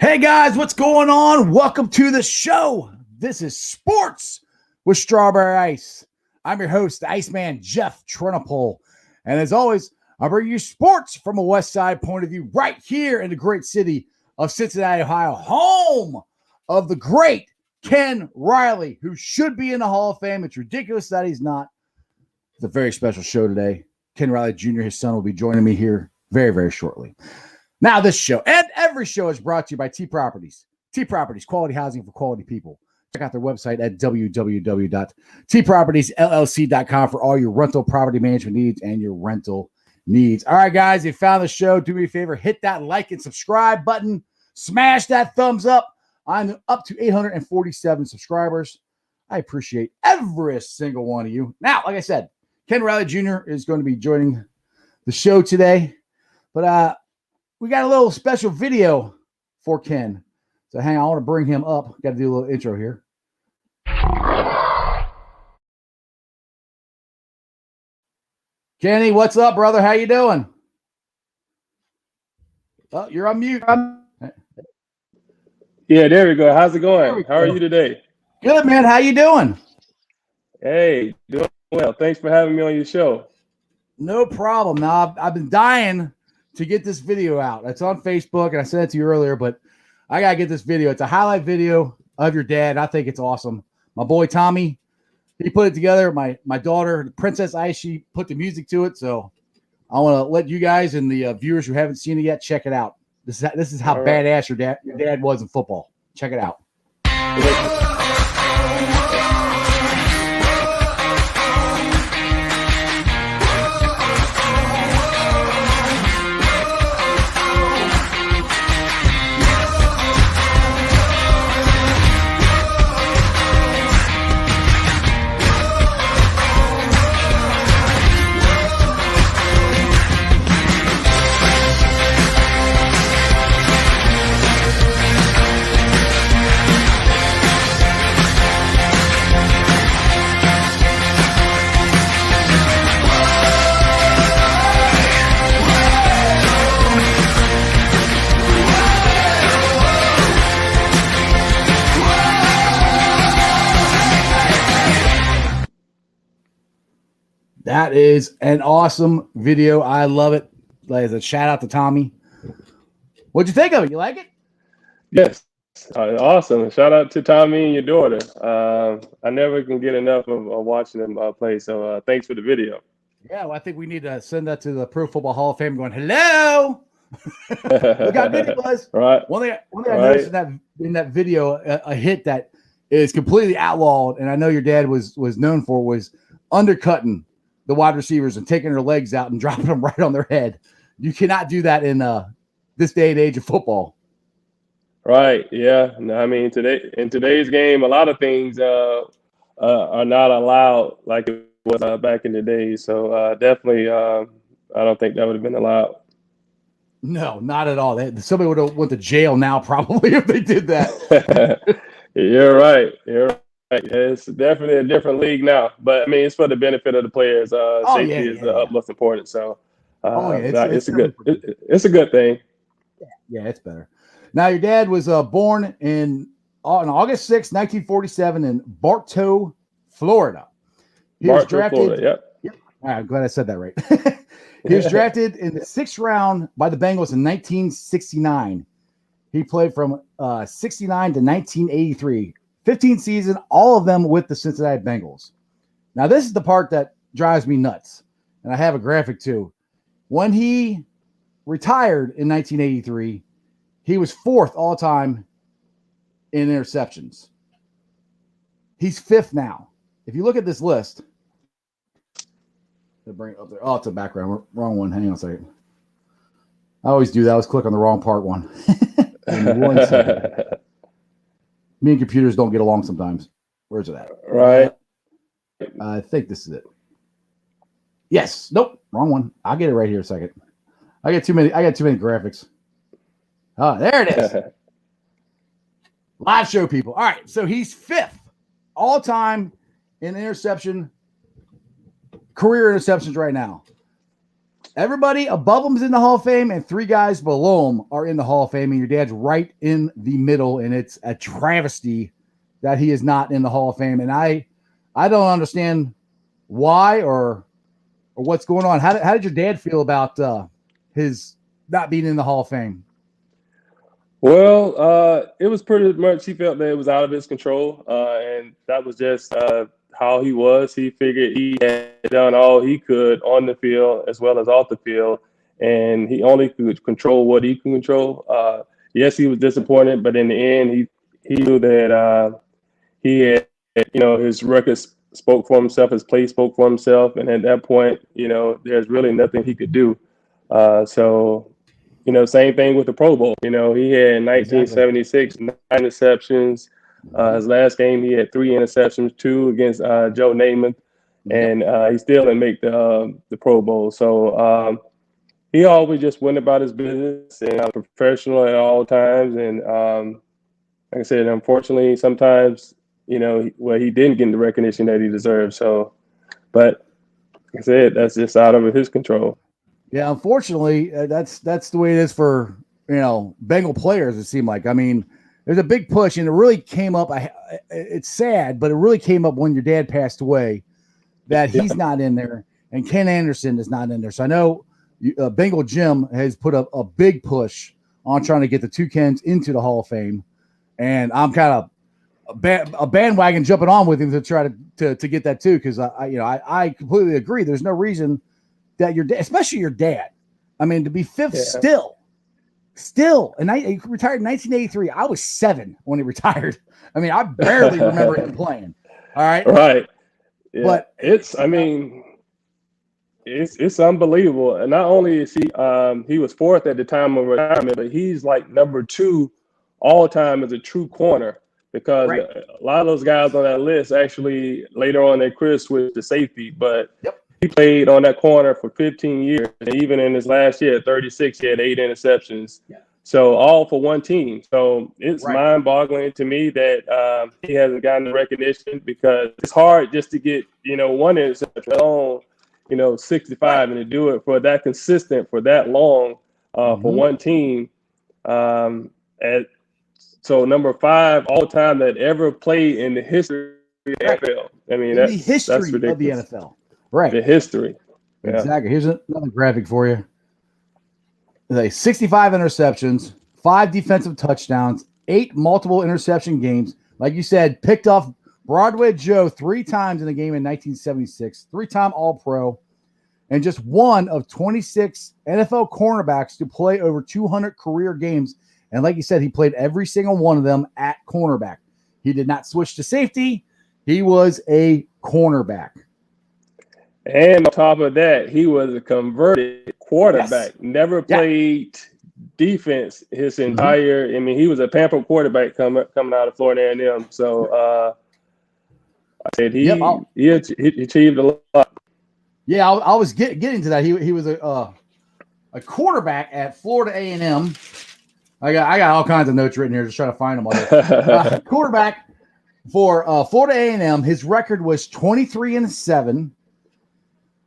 Hey guys, what's going on? Welcome to the show. This is Sports with Strawberry Ice. I'm your host, the Iceman, Jeff Trenopole. And as always, I bring you sports from a West Side point of view right here in the great city of Cincinnati, Ohio, home of the great Ken Riley, who should be in the Hall of Fame. It's ridiculous that he's not. It's a very special show today. Ken Riley Jr., his son, will be joining me here very, very shortly. Now, this show and every show is brought to you by T Properties. T Properties, quality housing for quality people. Check out their website at www.tpropertiesllc.com for all your rental property management needs and your rental needs. All right, guys, if you found the show, do me a favor, hit that like and subscribe button. Smash that thumbs up. I'm up to 847 subscribers. I appreciate every single one of you. Now, like I said, Ken Riley Jr. is going to be joining the show today. But we got a little special video for Ken. So hang on, I want to bring him up. Got to do a little intro here. Kenny, what's up, brother? How you doing? Oh, you're on mute. Yeah, there we go. How's it going? How are you today? Good, man. How you doing? Hey, doing well. Thanks for having me on your show. No problem. Now, I've been dying to get this video out. It's on Facebook, and I sent it to you earlier, but I got to get this video. It's a highlight video of your dad. I think it's awesome. My boy, Tommy, he put it together. My daughter, Princess Ice, she put the music to it. So I want to let you guys and the viewers who haven't seen it yet check it out. This is how badass your dad was in football. Check it out. That is an awesome video. I love it. Like a shout out to Tommy. What'd you think of it? You like it? Yes. Awesome. Shout out to Tommy and your daughter. I never can get enough of watching them play. So thanks for the video. Yeah, well, I think we need to send that to the Pro Football Hall of Fame going, hello. Look how good it was. Right. One thing I noticed in that video, a hit that is completely outlawed, and I know your dad was known for, was undercutting the wide receivers and taking their legs out and dropping them right on their head. You cannot do that in this day and age of football. Right. Yeah. No, I mean, in today's game, a lot of things are not allowed like it was back in the day. So definitely, I don't think that would have been allowed. No, not at all. Somebody would have went to jail now probably if they did that. You're right. You're right. It's definitely a different league now, but I mean, it's for the benefit of the players. Safety is utmost important. So, it's a good thing. Yeah, it's better. Now, your dad was born on August 6, 1947 in Bartow, Florida. He was drafted. Florida, yep. All right, I'm glad I said that right. He was drafted in the 6th round by the Bengals in 1969. He played from 69 to 1983. 15 seasons, all of them with the Cincinnati Bengals. Now, this is the part that drives me nuts, and I have a graphic too. When he retired in 1983, he was 4th all-time in interceptions. He's 5th now. If you look at this list, bring it up there. Oh, it's a background. Wrong one. Hang on a second. I always do that. I always click on the wrong part one. 1 second. Me and computers don't get along sometimes. Where's it at? Right. I think this is it. Yes. Nope. Wrong one. I'll get it right here in a second. I got too many graphics. Oh, there it is. Live show people. All right. So he's 5th all time in interception, career interceptions right now. Everybody above him is in the Hall of Fame, and 3 guys below him are in the Hall of Fame, and your dad's right in the middle, and it's a travesty that he is not in the Hall of Fame. And I don't understand why or what's going on. How did your dad feel about his not being in the Hall of Fame? Well, it was pretty much he felt that it was out of his control, and that was just how he was. He figured he had done all he could on the field as well as off the field, and he only could control what he can control. Yes, he was disappointed, but in the end, he knew that he had, his record spoke for himself, his play spoke for himself, and at that point, there's really nothing he could do. So. Same thing with the Pro Bowl. He had 1976, 9 interceptions. His last game, he had 3 interceptions, 2 against Joe Namath, and he still didn't make the Pro Bowl. So he always just went about his business and professional at all times. And like I said, unfortunately, sometimes, he didn't get the recognition that he deserved. So, but like I said, that's just out of his control. Yeah, unfortunately, that's the way it is for Bengal players. It seemed like. I mean, there's a big push, and it really came up. It's sad, but it really came up when your dad passed away that he's not in there, and Ken Anderson is not in there. So I know Bengal Jim has put a big push on trying to get the 2 Kens into the Hall of Fame, and I'm kind of a bandwagon jumping on with him to try to get that too, because I completely agree. There's no reason that your dad, especially your dad, I mean, to be 5th still, and he retired in 1983. I was 7 when he retired. I mean, I barely remember him playing. All right. Right. Yeah. But it's unbelievable. And not only is he was 4th at the time of retirement, but he's like number 2 all time as a true corner, because a lot of those guys on that list actually later on their career switched to safety, but he played on that corner for 15 years. And even in his last year at 36, he had 8 interceptions. Yeah. So all for one team. So it's mind-boggling to me that he hasn't gotten the recognition, because it's hard just to get, 1 interception on, 65 and to do it for that consistent for that long for one team. So number 5 all time that ever played in the history of the NFL. I mean, that's ridiculous. Of the NFL. Right. The history. Yeah. Exactly. Here's another graphic for you. 65 interceptions, 5 defensive touchdowns, 8 multiple interception games. Like you said, picked off Broadway Joe 3 times in a game in 1976, 3-time All-Pro, and just one of 26 NFL cornerbacks to play over 200 career games. And like you said, he played every single one of them at cornerback. He did not switch to safety. He was a cornerback. And on top of that, he was a converted quarterback. Yes. Never played defense his entire. I mean, he was a pampered quarterback coming out of Florida A&M. So I said he achieved a lot. Yeah, I was getting to that. He was a quarterback at Florida A&M. I got all kinds of notes written here, just trying to find them. Quarterback for Florida A&M. His record was 23-7.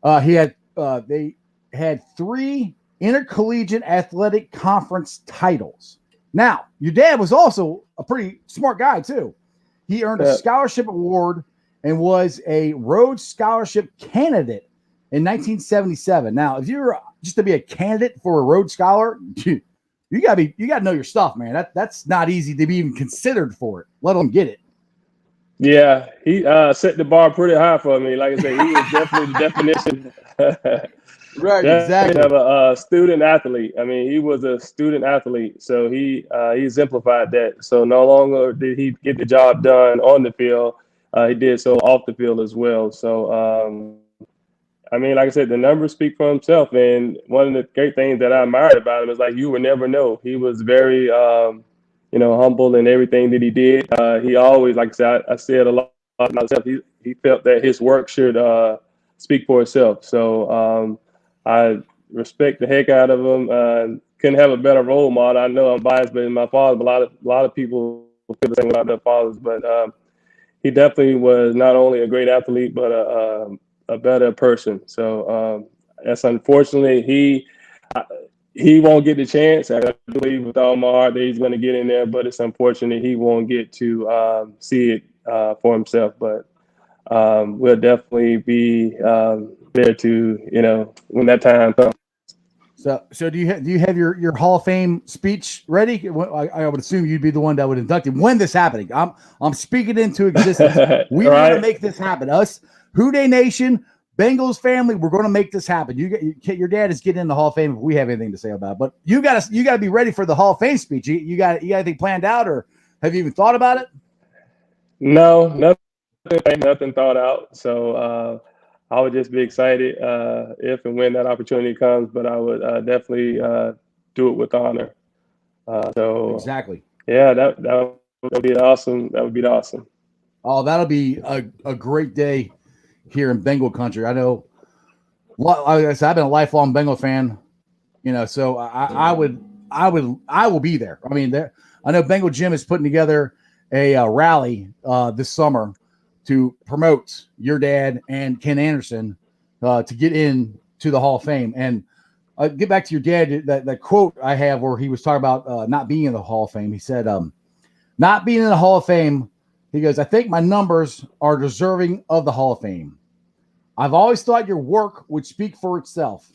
They had 3 intercollegiate athletic conference titles. Now, your dad was also a pretty smart guy too. He earned a scholarship award and was a Rhodes Scholarship candidate in 1977. Now, if you're just to be a candidate for a Rhodes Scholar, you gotta know your stuff, man. That's not easy to be even considered for it, let alone get it. Yeah, he set the bar pretty high for me. Like I said, he was definitely the definition. Right, exactly. Of a student athlete. I mean, he was a student athlete, so he exemplified that. So no longer did he get the job done on the field, he did so off the field as well. So, I mean, like I said, the numbers speak for himself. And one of the great things that I admired about him is, like, you would never know. He was very humble in everything that he did. He always, like I said a lot about himself. He felt that his work should speak for itself. So I respect the heck out of him. Couldn't have a better role model. I know I'm biased, but my father, a lot of people feel the same about their fathers. But he definitely was not only a great athlete, but a better person. So That's unfortunately he won't get the chance. I believe with all my heart that he's going to get in there, but it's unfortunate he won't get to see it for himself. But we'll definitely be there to when that time comes. So do you have your Hall of Fame speech ready? I would assume you'd be the one that would induct him when this happening. I'm speaking into existence. We're Right. going to make this happen. Us, Houday Nation, Bengals family, we're going to make this happen. Your dad is getting in the Hall of Fame if we have anything to say about it. But you got to be ready for the Hall of Fame speech. You got anything planned out, or have you even thought about it? No, nothing thought out. So I would just be excited if and when that opportunity comes. But I would definitely do it with honor. So Exactly. Yeah, that would be awesome. That would be awesome. Oh, that'll be a great day here in Bengal country. I know. Like I said, I've been a lifelong Bengal fan. So I will be there. I mean, I know Bengal Jim is putting together a rally this summer to promote your dad and Ken Anderson to get in to the Hall of Fame. And get back to your dad, that quote I have where he was talking about not being in the Hall of Fame. He said, not being in the Hall of Fame, he goes, I think my numbers are deserving of the Hall of Fame. I've always thought your work would speak for itself.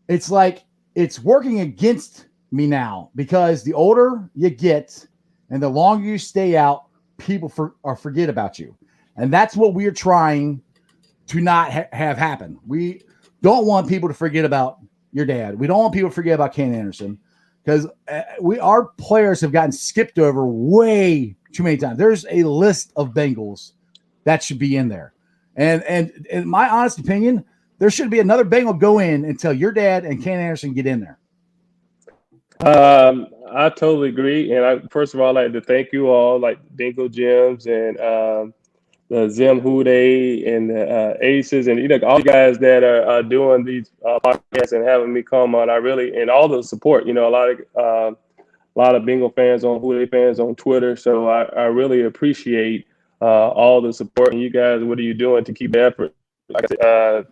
It's like it's working against me now because the older you get and the longer you stay out, people forget about you. And that's what we're trying to not have happen. We don't want people to forget about your dad. We don't want people to forget about Ken Anderson because our players have gotten skipped over way too many times. There's a list of Bengals that should be in there. And in my honest opinion, there should be another Bengal go in until your dad and Ken Anderson get in there. I totally agree. And first of all, I'd like to thank you all, like Bengal Gyms and the Zim Houday and the Aces and all you guys that are doing these podcasts and having me come on. And all the support, a lot of Bengal fans on Houday fans on Twitter. So I really appreciate all the support. And you guys, what are you doing to keep the effort? Like I said,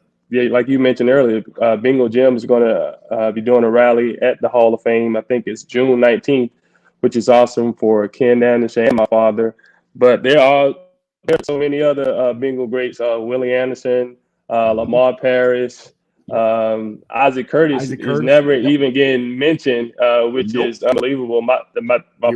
like you mentioned earlier, Bengal Gym is going to be doing a rally at the Hall of Fame. I think it's June 19th, which is awesome for Ken Anderson and my father. But there are so many other Bengal greats: Willie Anderson, Lamar Parrish, Isaac Curtis is never even getting mentioned, which is unbelievable. My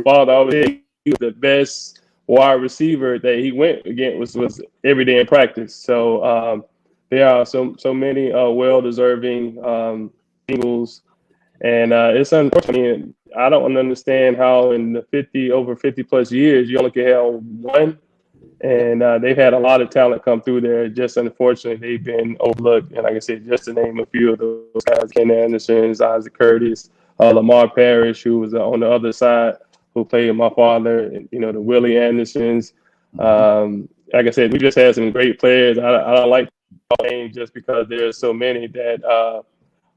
father always said he was the best wide receiver that he went against was every day in practice. So there are so many well-deserving Bengals, and it's unfortunate. I don't understand how in the over 50 plus years you only can have one, and they've had a lot of talent come through there. Just unfortunately, they've been overlooked. And like I said, just to name a few of those guys: Ken Anderson, Isaac Curtis, Lamar Parrish, who was on the other side, who played with my father, and the Willie Andersons. Like I said, we just had some great players. I don't like names just because there's so many that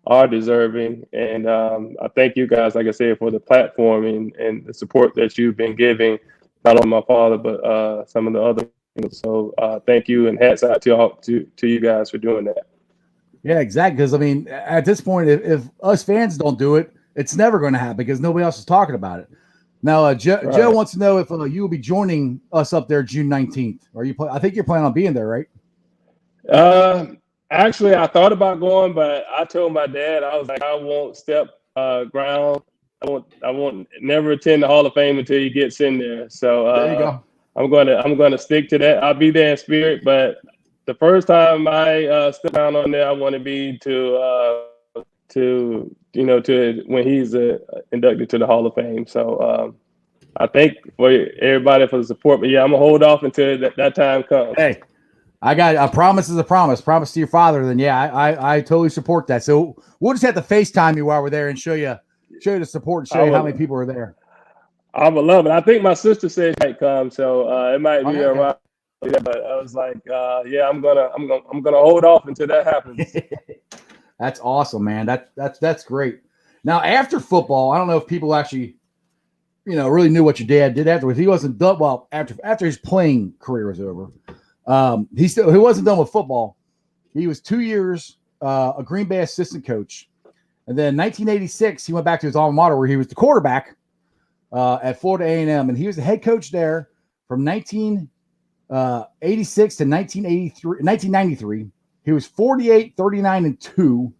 are deserving. And I thank you guys, like I said, for the platform and the support that you've been giving, not only my father, but some of the other people. So thank you, and hats out to you guys for doing that. Yeah, exactly. Because, I mean, at this point, if us fans don't do it, it's never going to happen because nobody else is talking about it. Now, Joe wants to know if you will be joining us up there June 19th. I think you're planning on being there, right? Actually, I thought about going, but I told my dad, I was like, I won't step ground. I won't never attend the Hall of Fame until he gets in there. So there you go. I'm going to stick to that. I'll be there in spirit, but the first time I step down on there, I want to be to when he's inducted to the Hall of Fame. So I thank for everybody for the support, but yeah, I'm gonna hold off until that time comes. Hey, I got a promise is a promise. Promise to your father. Then yeah, I totally support that. So we'll just have to FaceTime you while we're there and show you the support and show you how many people are there. I would love it. I think my sister said she might come, so it might be around. Yeah, but I was like, yeah, I'm gonna hold off until that happens. That's awesome, man. That's great. Now after football, I don't know if people actually, really knew what your dad did afterwards. He wasn't done well after his playing career was over. He wasn't done with football. He was 2 years a Green Bay assistant coach. And then in 1986, he went back to his alma mater where he was the quarterback at Florida A&M. And he was the head coach there from 1986 to 1993. He was 48, 39, and 2.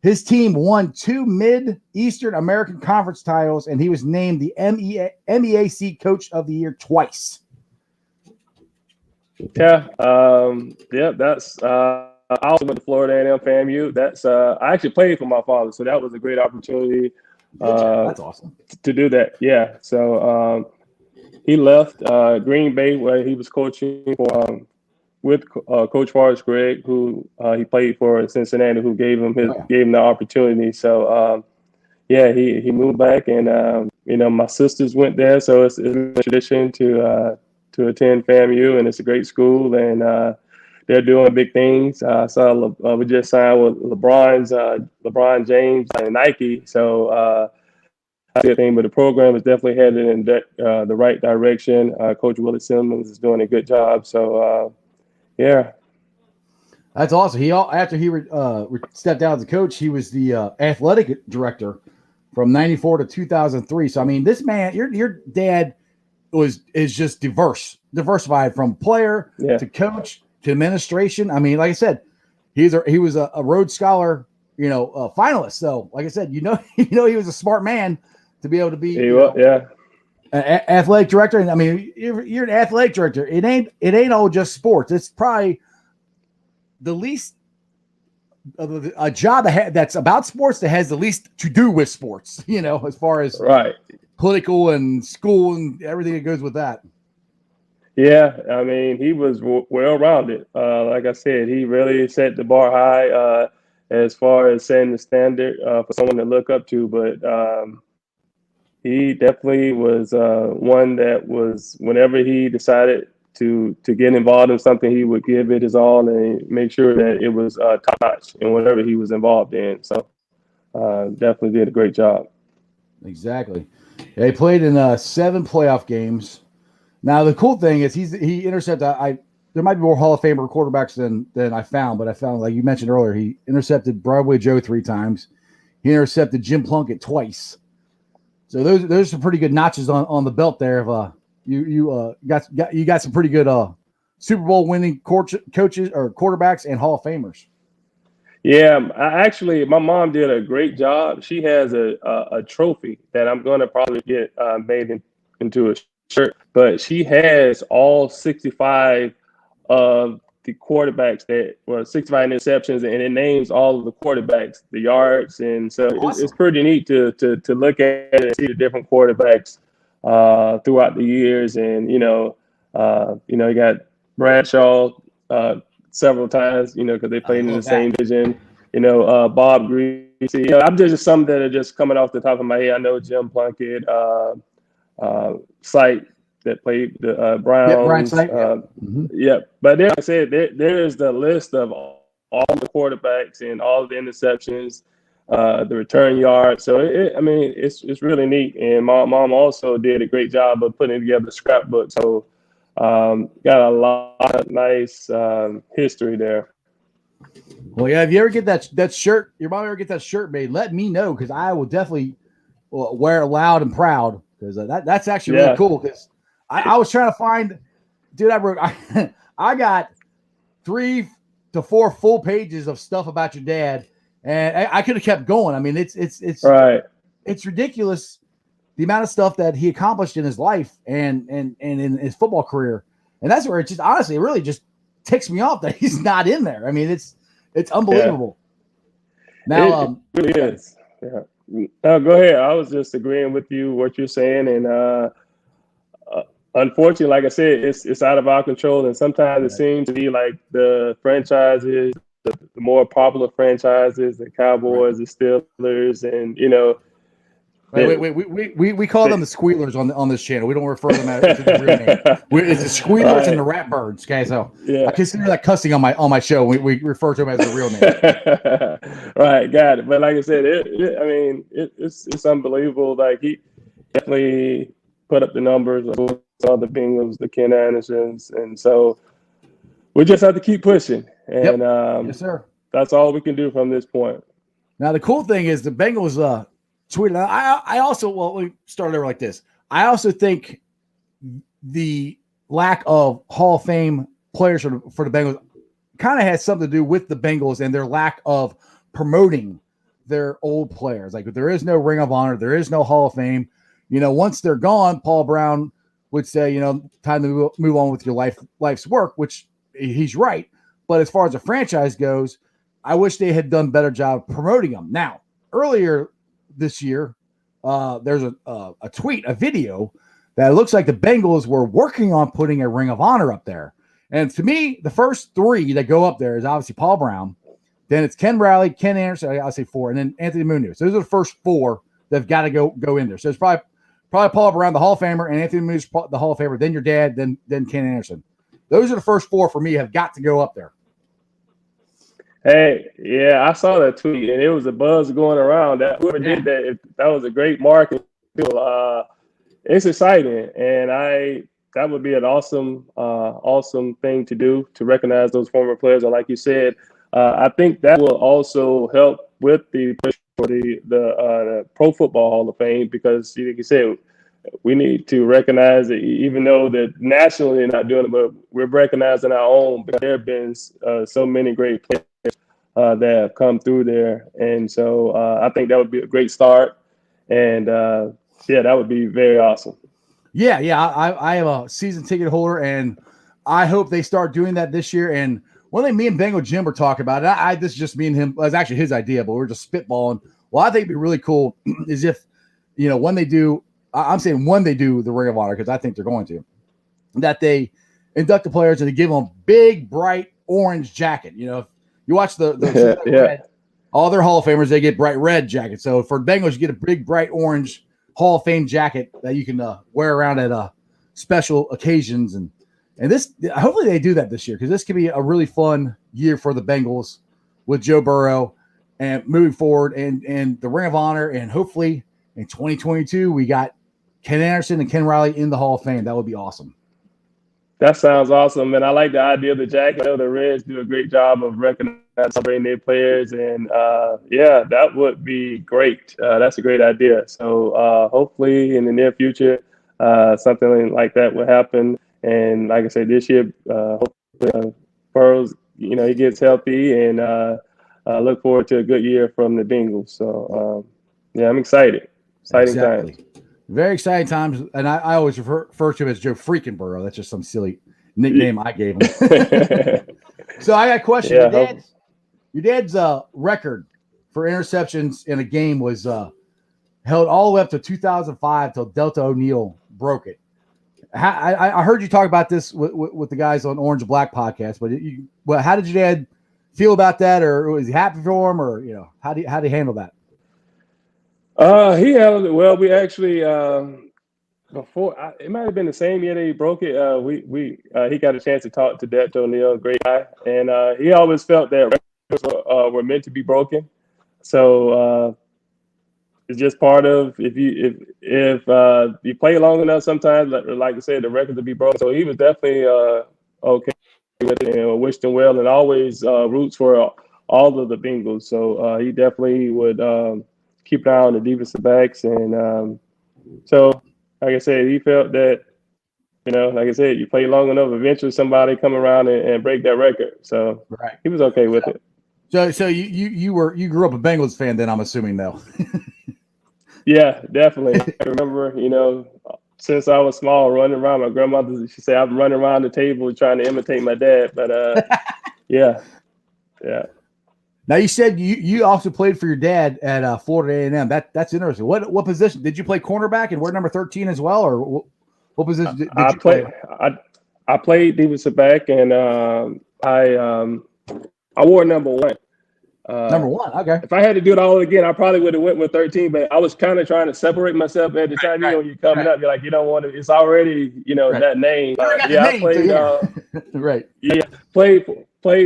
His team won 2 Mid-Eastern American Conference titles, and he was named the MEAC Coach of the Year twice. Yeah, that's I also went to Florida A&M FAMU. That's I actually played for my father, so that was a great opportunity. That's awesome to do that. Yeah, so he left Green Bay where he was coaching for with Coach Forrest Gregg, who he played for in Cincinnati, who gave him the opportunity. So he moved back, and my sisters went there, so it's a tradition to attend FAMU, and it's a great school, and they're doing big things. We just signed with LeBron James and Nike, so that's a good thing. But the program is definitely headed in the right direction. Coach Willie Simmons is doing a good job. So yeah. That's awesome. After he stepped down as a coach, he was the athletic director from 94 to 2003. So I mean, this man, your dad is just diversified from player to coach to administration. I mean, like I said, he was a Rhodes Scholar, finalist. So like I said, he was a smart man to be able to be athletic director. And I mean, you're an athletic director. It ain't all just sports. It's probably the least a job that's about sports that has the least to do with sports, as far as political and school and everything that goes with that. Yeah, I mean, he was well-rounded. Like I said, he really set the bar high as far as setting the standard for someone to look up to. But he definitely was one that was, whenever he decided to get involved in something, he would give it his all and make sure that it was top-notch in whatever he was involved in. So definitely did a great job. Exactly. Yeah, he played in 7 playoff games. Now the cool thing is he intercepted. There might be more Hall of Famer quarterbacks than I found, but I found, like you mentioned earlier, he intercepted Broadway Joe 3 times. He intercepted Jim Plunkett twice. So those are some pretty good notches on the belt there. Of you got some pretty good Super Bowl winning coaches or quarterbacks and Hall of Famers. Yeah, my mom did a great job. She has a trophy that I'm going to probably get made into a shirt, but she has all 65 of the quarterbacks that were 65 interceptions, and it names all of the quarterbacks, the yards, and so awesome. It's pretty neat to look at it and see the different quarterbacks throughout the years, and you got Bradshaw several times, because they played in the same division. Bob Greasy. I'm just some that are just coming off the top of my head. I know Jim Plunkett, Sight that played the Browns. But like I said, there is the list of all the quarterbacks and all the interceptions, the return yards. So it's really neat. And my mom also did a great job of putting together a scrapbook. So got a lot of nice history there. Well, yeah. If you ever get that shirt, your mom ever get that shirt made, let me know, because I will definitely wear it loud and proud, because that's actually really cool. Because I was trying to find, dude. I got 3 to 4 full pages of stuff about your dad, and I could have kept going. I mean, it's right. It's ridiculous the amount of stuff that he accomplished in his life and in his football career, and that's where it just honestly, it really just ticks me off that he's not in there. I mean, it's unbelievable. Yeah. Now, it really is. Yeah. Go ahead. I was just agreeing with you what you're saying, and unfortunately, like I said, it's out of our control, and sometimes it seems to be like the franchises, the more popular franchises, the Cowboys, the Steelers, and we call them the Squealers on this channel. We don't refer them to the real name. It's the Squealers and the Ratbirds. Okay, so I consider that cussing on my show. We refer to them as the real name. Right, got it. But like I said, it's unbelievable. Like, he definitely put up the numbers. All the Bengals, the Ken Andersons, and so we just have to keep pushing. And yes, sir. that's all we can do from this point. Now the cool thing is the Bengals tweeted. I also let me start there like this. I also think the lack of Hall of Fame players for the Bengals kind of has something to do with the Bengals and their lack of promoting their old players. Like there is no Ring of Honor, there is no Hall of Fame. Once they're gone, Paul Brown would say, time to move on with your life's work, which he's right. But as far as a franchise goes, I wish they had done a better job promoting them. Now, earlier this year, there's a tweet, a video that looks like the Bengals were working on putting a Ring of Honor up there. And to me, the first three that go up there is obviously Paul Brown. Then it's Ken Riley, Ken Anderson, I'll say four, and then Anthony Munoz. Those are the first four that have got to go in there. So it's probably Paul Brown, the Hall of Famer, and Anthony Munoz, the Hall of Famer, then your dad, then Ken Anderson. Those are the first four for me have got to go up there. Hey, yeah, I saw that tweet, and it was a buzz going around. That whoever did that, that was a great marketing tool. It's exciting, and that would be an awesome thing to do to recognize those former players. And like you said, I think that will also help with the push for the Pro Football Hall of Fame because, like you said, we need to recognize that even though that nationally they're not doing it, but we're recognizing our own. But there have been so many great players that have come through there, and so I think that would be a great start. And that would be very awesome. Yeah, I am a season ticket holder, and I hope they start doing that this year. And one thing me and Bengal Jim were talking about, and this is just me and him, it was actually his idea, but we're just spitballing. Well, I think it'd be really cool is if, when they do, I'm saying when they do the Ring of Honor, because I think they're going to, that they induct the players and they give them a big, bright orange jacket. If you watch the red, all their Hall of Famers, they get bright red jackets. So for Bengals, you get a big, bright orange Hall of Fame jacket that you can wear around at special occasions. And this, hopefully they do that this year because this could be a really fun year for the Bengals with Joe Burrow and moving forward and the Ring of Honor. And hopefully in 2022, we got Ken Anderson and Ken Riley in the Hall of Fame. That would be awesome. That sounds awesome, and I like the idea of the jacket. I know the Reds do a great job of recognizing their players, and that would be great. That's a great idea. So hopefully in the near future, something like that will happen. And like I said, this year, hopefully Burrows, he gets healthy, and look forward to a good year from the Bengals. So I'm excited. Exciting times. Very exciting times, and I always refer to him as Joe freaking Burrow. That's just some silly nickname I gave him. So I got a question. Yeah, your dad's record for interceptions in a game was held all the way up to 2005 till Delta O'Neal broke it. I heard you talk about this with the guys on Orange and Black podcast, but how did your dad feel about that, or was he happy for him, or how did he handle that? He handled it well. We actually before it might have been the same year that he broke it. He got a chance to talk to Delta O'Neal, great guy, and he always felt that records were meant to be broken. So it's just part of if you play long enough, sometimes like I said, the records will be broken. So he was definitely okay with it and wished him well, and always roots for all of the Bengals. So he definitely would. Keep an eye on the defensive backs. And so, like I said, he felt that, like I said, you play long enough, eventually somebody come around and break that record. So He was okay with it. So you grew up a Bengals fan then, I'm assuming, though. Yeah, definitely. I remember, since I was small, running around. My grandmother, she said, I'm running around the table trying to imitate my dad. But yeah. Now you said you also played for your dad at Florida A&M. That's interesting. What position did you play? Cornerback and wear number 13 as well, or what position did you play? I played defensive back, and I wore number 1. Number 1, okay. If I had to do it all again, I probably would have went with 13. But I was kind of trying to separate myself at the time. You're coming up, you're like, you don't want to. It's already that name. I played. Right. Yeah, played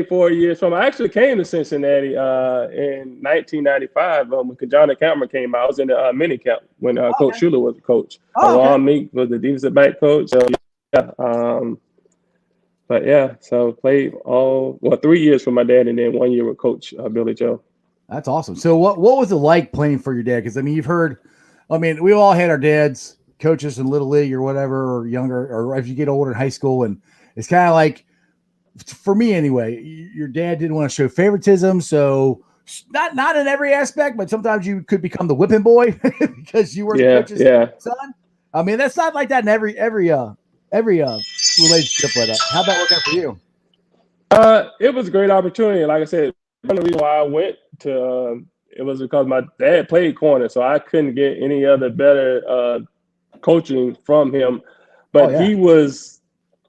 4 years from. I actually came to Cincinnati in 1995 when John Cameron came out. I was in the mini camp when Coach Schuler was the coach. Ron Meek was the defensive back coach. So But yeah, so played 3 years for my dad, and then 1 year with Coach Billy Joe. That's awesome. So what was it like playing for your dad? Because I mean, you've heard, I mean, we all had our dads coaches in little league or whatever, or younger, or as you get older in high school, and it's kind of like, for me anyway, your dad didn't want to show favoritism, so not in every aspect, but sometimes you could become the whipping boy because you were the coach's son. I mean, that's not like that in every relationship. But how'd that work out for you? It was a great opportunity. Like I said, one of the reasons why I went to it was because my dad played corner, so I couldn't get any other better coaching from him. But he was,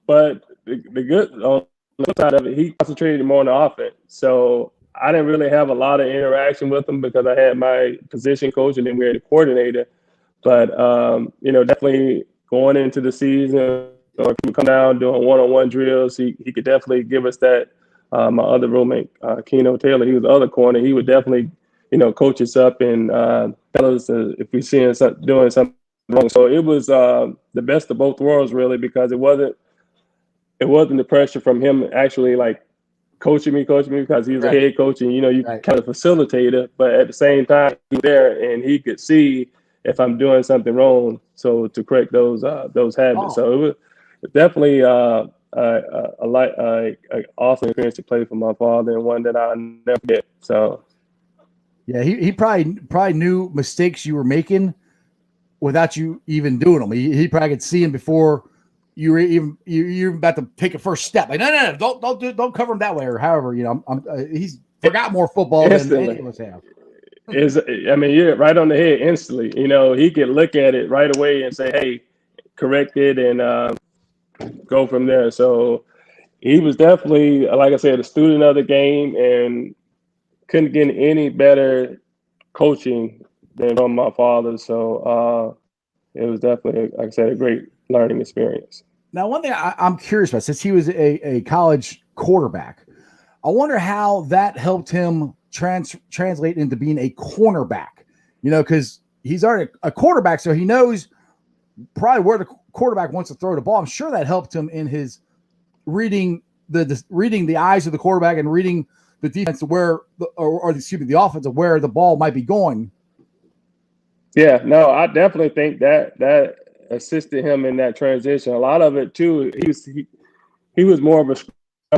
but the good on the side of it, he concentrated more on the offense. So I didn't really have a lot of interaction with him because I had my position coach and then we had a coordinator. But definitely going into the season, or if we come down doing one-on-one drills, he could definitely give us that. My other roommate, Keno Taylor, he was the other corner. He would definitely, coach us up and tell us if we seeing doing something wrong. So it was the best of both worlds, really, because it wasn't the pressure from him actually like coaching me because he was a head coach and you kind of facilitator, but at the same time he was there and he could see if I'm doing something wrong, so to correct those habits. So it was definitely an awesome experience to play for my father and one that I'll never forget. So yeah, he probably knew mistakes you were making without you even doing them. He probably could see him before you're about to take a first step. Like, no, don't cover him that way, or however, he's forgot more football instantly. than any of us have. You're right on the head instantly. He could look at it right away and say, "Hey, correct it," and go from there. So he was definitely, like I said, a student of the game and couldn't get any better coaching than from my father. So it was definitely, like I said, a great learning experience. Now, one thing I'm curious about, since he was a college quarterback, I wonder how that helped him translate into being a cornerback, because he's already a quarterback, so he knows probably where the quarterback wants to throw the ball. I'm sure that helped him in his reading the eyes of the quarterback and reading the defense of where, the offense of where the ball might be going. Yeah, no, I definitely think that assisted him in that transition. A lot of it too, he was more of a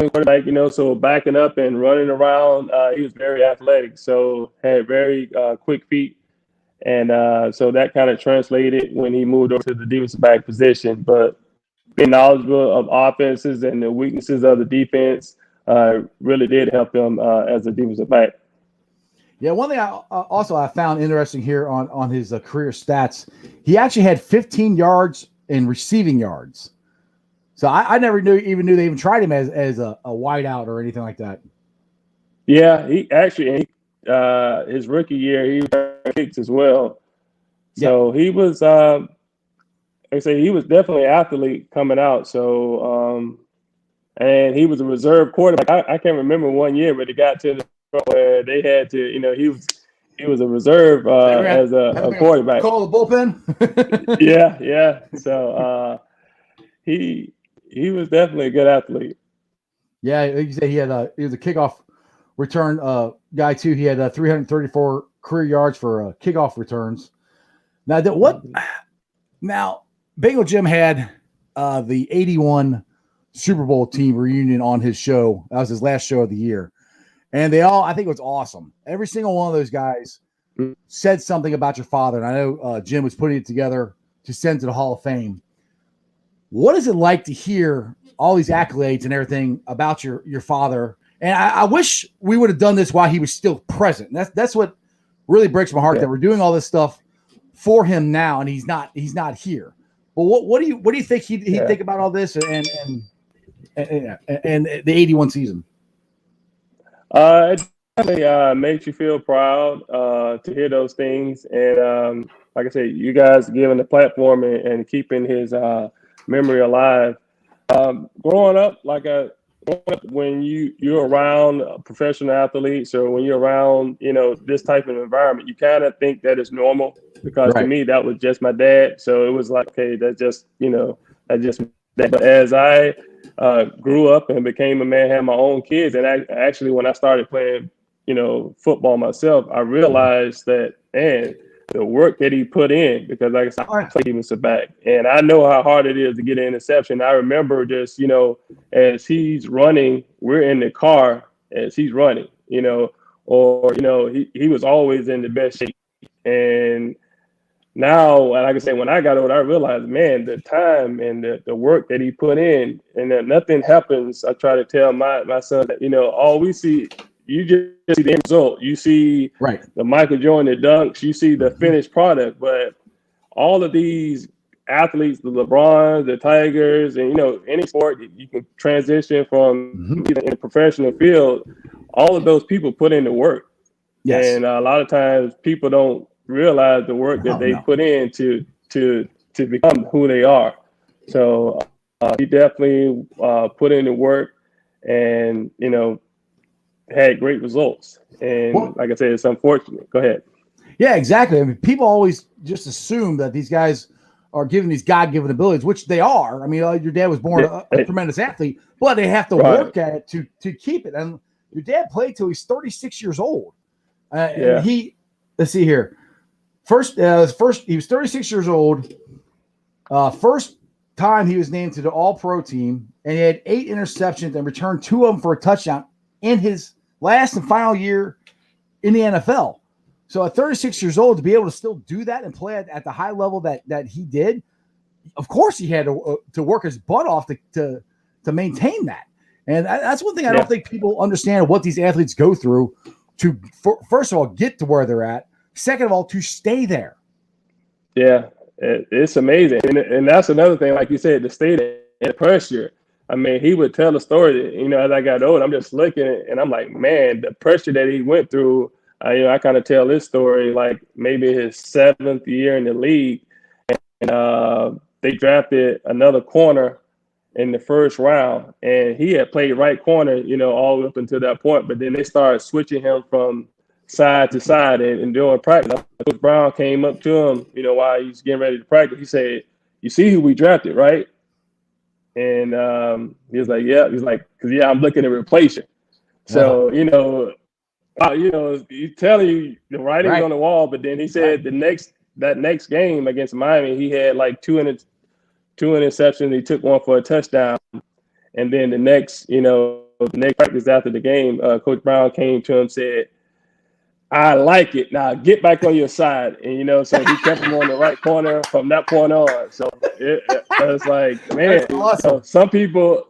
quarterback, so backing up and running around, he was very athletic, so had very quick feet. And so that kind of translated when he moved over to the defensive back position. But being knowledgeable of offenses and the weaknesses of the defense really did help him as a defensive back. Yeah, one thing I found interesting here on his career stats, he actually had 15 yards in receiving yards. So I never knew they even tried him as a wideout or anything like that. Yeah, he actually his rookie year he returned kicks as well. So he was like I say, he was definitely an athlete coming out. So and he was a reserve quarterback. I can't remember one year, but it got to the point where they had to, he was a reserve as a quarterback. Call the bullpen. yeah. So he was definitely a good athlete. Yeah, like you say, he was a kickoff return guy too. He had 334 career yards for kickoff returns. Now, Bengal Jim had the 81 Super Bowl team reunion on his show. That was his last show of the year. And I think it was awesome. Every single one of those guys said something about your father. And I know Jim was putting it together to send to the Hall of Fame. What is it like to hear all these accolades and everything about your father? And I wish we would have done this while he was still present. That's what really breaks my heart, that we're doing all this stuff for him now and he's not here. But what do you think he'd think about all this and the 81 season? It definitely makes you feel proud to hear those things. And like I said, you guys giving the platform and keeping his memory alive. Growing up, when you're around professional athletes or when you're around, this type of environment, you kind of think that it's normal because to me, that was just my dad. So it was like, okay, that's just, that's just But as I grew up and became a man, had my own kids, and actually when I started playing, football myself, I realized that, man, the work that he put in, because like I said, I played defensive back, and I know how hard it is to get an interception. I remember just, as he's running, we're in the car as he's running, or, he was always in the best shape. And now, like I said, when I got older, I realized, man, the time and the work that he put in, and that nothing happens. I try to tell my son that, all we see, you just see the end result. You see the Michael Jordan, the dunks, you see the finished product. But all of these athletes, the LeBrons, the Tigers, and, any sport, you can transition from even in a professional field, all of those people put in the work. Yes. And a lot of times people don't realize the work that they put in to become who they are. So he definitely put in the work and, had great results. And like I said, it's unfortunate. Go ahead. Yeah, exactly. I mean, people always just assume that these guys are given these God-given abilities, which they are. I mean, your dad was born a tremendous athlete, but they have to work at it to keep it. And your dad played till he's 36 years old. And let's see here. First, he was 36 years old. First time he was named to the All-Pro team, and he had 8 interceptions and returned 2 of them for a touchdown in his last and final year in the NFL. So at 36 years old, to be able to still do that and play at the high level that he did, of course he had to work his butt off to maintain that. And that's one thing I don't think people understand, what these athletes go through to, first of all, get to where they're at. Second of all, to stay there. Yeah, it's amazing. And that's another thing, like you said, to stay there and pressure. I mean, he would tell a story that, as I got old, I'm just looking and I'm like, man, the pressure that he went through. I kind of tell this story like maybe his 7th year in the league, and they drafted another corner in the first round, and he had played right corner, all up until that point. But then they started switching him from side to side and during practice. Coach Brown came up to him, while he was getting ready to practice. He said, "You see who we drafted, right?" And he was like, "Yeah." He's like, "Cause I'm looking to replace you." So he's telling you the writing's on the wall. But then he said that next game against Miami, he had like 2 interceptions. He took one for a touchdown. And then the next practice after the game, Coach Brown came to him and said, "I like it. Now get back on your side." And, so he kept him on the right corner from that point on. So it was like, man, awesome. Some people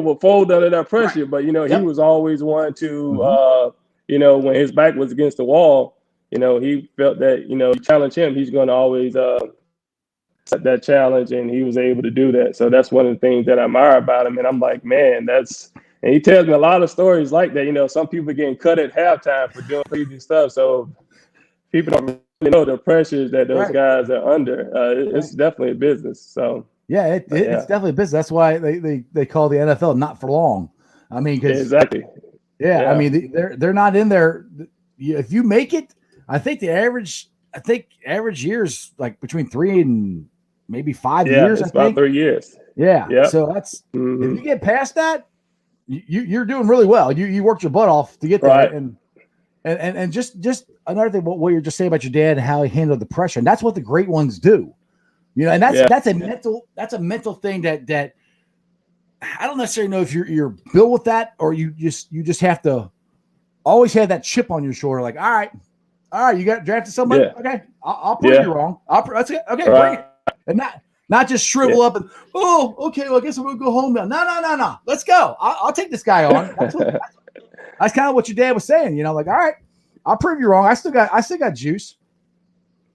will fold under that pressure, but, he was always one to, when his back was against the wall, he felt that, you challenge him, he's going to always set that challenge, and he was able to do that. So that's one of the things that I admire about him. And I'm like, man, and he tells me a lot of stories like that. Some people getting cut at halftime for doing crazy stuff. So people don't really know the pressures that those guys are under. It's definitely a business. So it's definitely a business. That's why they call the NFL not for long. I mean, exactly. Yeah, I mean, they're not in there. If you make it, I think average years like between 3 and maybe 5 years. It's about 3 years. Yeah. Yep. So that's if you get past that, you're doing really well. You worked your butt off to get there, and just another thing. What you're just saying about your dad and how he handled the pressure, and that's what the great ones do. And that's a mental thing that I don't necessarily know if you're built with that, or you just have to always have that chip on your shoulder. Like, all right, you got drafted somebody. Yeah. Okay, I'll prove you wrong. That's it. Okay, bring it, and not just shrivel up and okay. Well, I guess I'm gonna go home now. No. Let's go. I'll take this guy on. That's kind of what your dad was saying. Like, all right, I'll prove you wrong. I still got juice.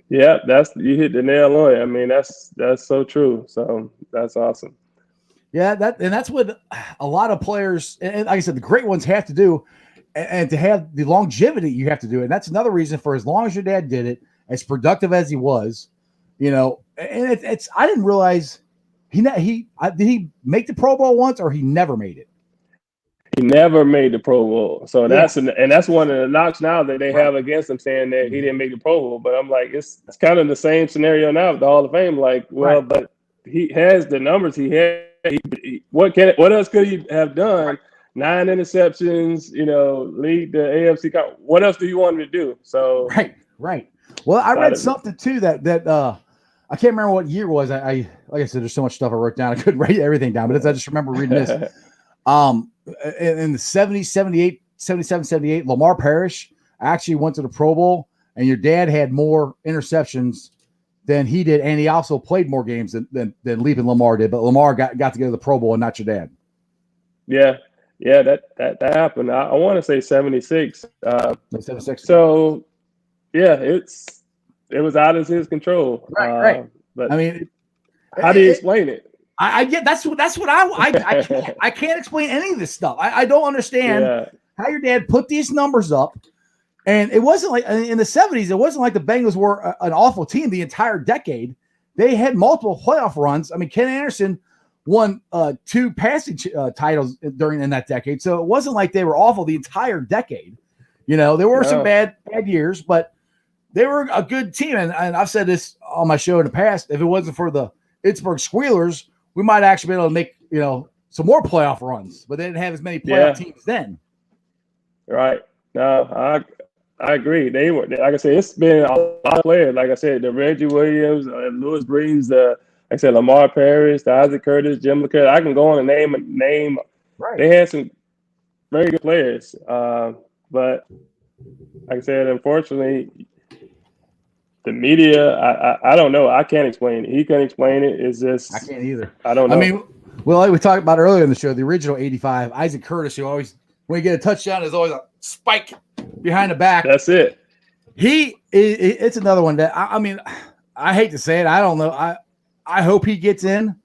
Yeah, you hit the nail on it. I mean, that's so true. So that's awesome. Yeah, that's what a lot of players, and like I said, the great ones have to do, and to have the longevity you have to do. And that's another reason for as long as your dad did it, as productive as he was, and it's I didn't realize did he make the Pro Bowl once, or he never made it? He never made the Pro Bowl. So that's one of the knocks now that they have against him, saying that he didn't make the Pro Bowl. But I'm like, it's kind of the same scenario now with the Hall of Fame. Like, well, but he has the numbers he had What else could he have done? 9 interceptions, lead the AFC. What else do you want him to do? So right. Well, I read something too that I can't remember what year it was. I like I said, there's so much stuff I wrote down. I couldn't write everything down, but I just remember reading this. In the 70s, 78, 77, 78, Lamar Parrish actually went to the Pro Bowl, and your dad had more interceptions than he did, and he also played more games than Leap and Lamar did. But Lamar got to go to the Pro Bowl and not your dad. Yeah, that happened. I want to say 76. 76. So, yeah, it was out of his control. Right. But I mean, how do you explain it? I get that's what I can't explain any of this stuff. I don't understand how your dad put these numbers up. And it wasn't like in the 70s, it wasn't like the Bengals were an awful team the entire decade. They had multiple playoff runs. I mean, Ken Anderson won 2 passing titles in that decade. So it wasn't like they were awful the entire decade. There were some bad years, but they were a good team. And I've said this on my show in the past. If it wasn't for the Pittsburgh Squealers, we might actually be able to make, some more playoff runs, but they didn't have as many playoff teams then. Right. No, I agree. They were, like I said, it's been a lot of players. Like I said, the Reggie Williams, Lewis Breeze, like I said, Lamar Parrish, the Isaac Curtis, Jim LeCurtis. I can go on and name. Right. They had some very good players. But like I said, unfortunately, the media, I don't know. I can't explain it. He can't explain it. It's just I can't either. I don't know. I mean, well, like we talked about earlier in the show, the original 85, Isaac Curtis, who always, when you get a touchdown, there's always a spike behind the back. That's it. It's another one that I mean, I hate to say it. I don't know. I hope he gets in,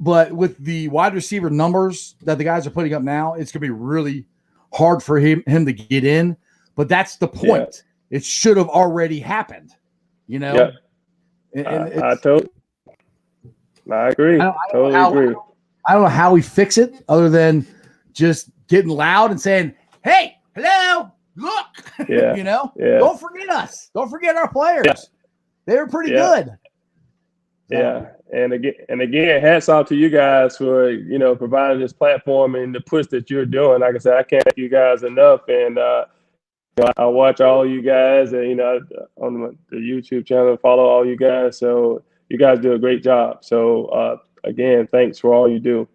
but with the wide receiver numbers that the guys are putting up now, it's going to be really hard for him to get in. But that's the point. Yeah. It should have already happened. Yeah. I agree. Totally agree. I don't know how we fix it other than just getting loud and saying, "Hey, hello, look." Yeah. Don't forget us. Don't forget our players. Yeah. They were pretty good. Yeah. And again, hats off to you guys for, providing this platform and the push that you're doing. Like I said, I can't thank you guys enough. And I watch all you guys and, on the YouTube channel, follow all you guys. So you guys do a great job. So again, thanks for all you do.